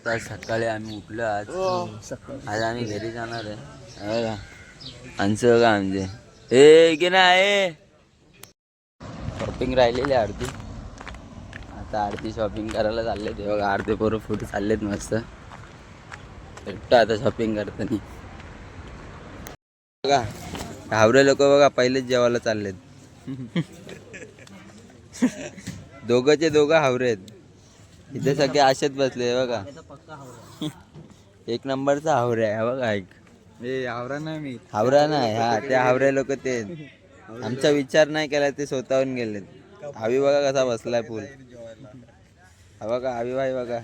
आता सकाळी आम्ही उठलो आज आम्ही घरी जाणार आहे. आमचं का म्हणजे हे की नाही शॉपिंग राहिलेली अर्धी. आता अर्धी शॉपिंग करायला चालले ते बघा. अर्धे पोरं फोटो चाललेत मस्त. भेटतो आता शॉपिंग करताना. बघा हावरे लोक बघा पहिलेच जेवायला चाललेत. दोघंचे दोघं हावरे आहेत. इथे सगळे असेच बसले बघा. एक नंबरचा हावरे आहे बघा. ऐक हावरा नाही मी हावरा नाही. हा ते हावरे लोक ते आमचा विचार नाही केला ते स्वतःहून गेलेत. आवी बघा कसा बसलाय फुल. हा बघा आवी भाई बघा.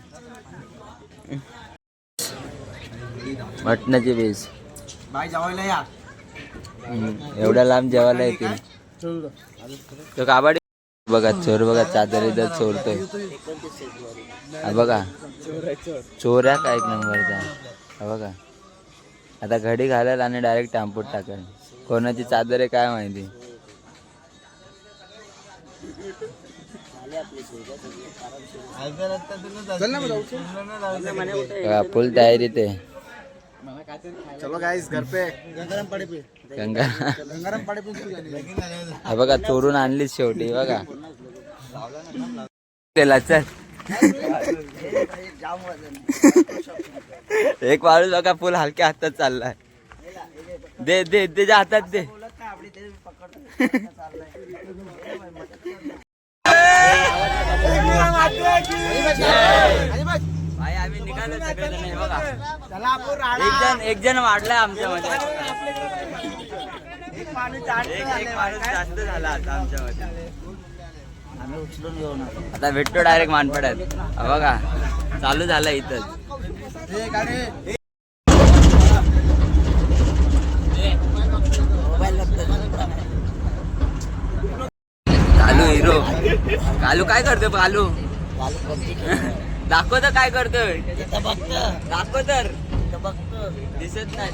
मटणाची बेस जेवायला या. एवढ्या लांब जेवायला येतील. तो काबाडी बघा चोर बघा चादर इथं चोरतोय. हा बघा चोऱ्या का एक नंबरचा. हा बघा आता घडी घालेल आणि डायरेक्ट टांपूट टाकेल. कोणाची चादर आहे काय माहिती. फुल तयारीत आहे. चलो गाइस घर पे गंगाराम पाड़े पे गंगाराम पाड़े पे. हा बघा चोरून आणलीच शेवटी बघा. त्याला चल एक माणूस बघा फुल हलक्या हातात चाललाय. दे दे त्याच्या हातात दे. भाई आम्ही निघालो सगळेजण बघा. एक जण वाढलाय आमच्यामध्ये. एक माणूस जास्त झाला आता आमच्यामध्ये. आता भेटतो डायरेक्ट मानपड्यात. बघा चालू झालं इथंच. कालू हिरो. कालू काय करतोय कालू. दाखव तर काय करतोय. दाखव तर दिसत नाही.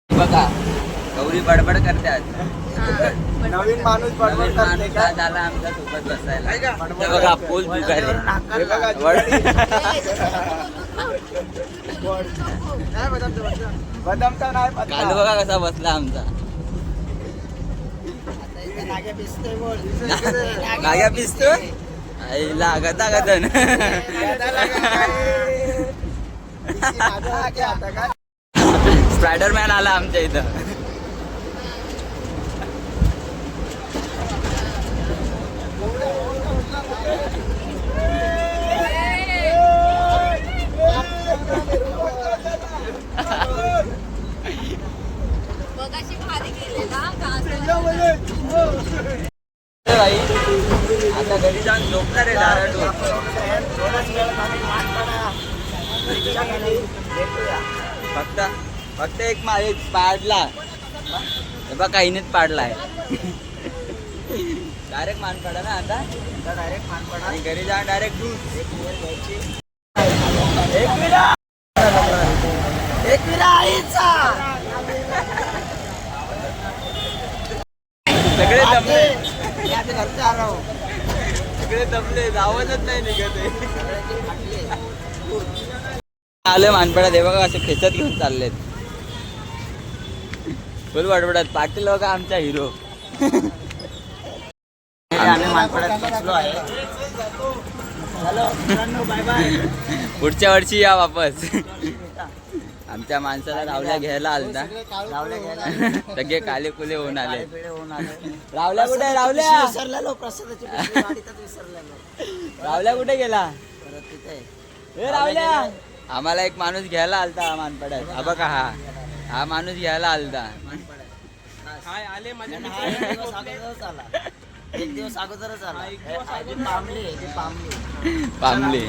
बघा गौरी बडबड करतात. नवीन माणूस बडबड करते का? झाला आमच्या सोबत बसायला. बघा फुल जुगारी. कालू बघा कसा बसला आमचा. नाग्या पिसतोय लागत लागत. स्पायडरमॅन आला आमच्या इथं. आता घरी जाऊन झोपणार आहे दाराडून. फक्त एक पाडला बघा. काहीनेच पाडलाय. डायरेक्ट मान पडा ना आता. डायरेक्ट मान पडा आणि घरी जाऊन डायरेक्ट सगळे दमले. सगळे दमले. आवाजच नाही निघत. आले मानपडात हे बघा असे खेचत घेऊन चाललेत. फुल बडबडात. पाटील बघा आमचा हिरो. आम्ही मानपड्यात बसलो आहे. पुढच्या वर्षी या वापस. आमच्या माणसाला रावल्या घ्यायला आलता. सगळे काले कुले होऊन आले. रावल्या कुठे. रावल्या रावल्या कुठे गेला. रावल्या आम्हाला एक माणूस घ्यायला आलता मानपड्यात. हा बघा हा माणूस घ्यायला आलता. एक दिवस अगोदरच आला. पामले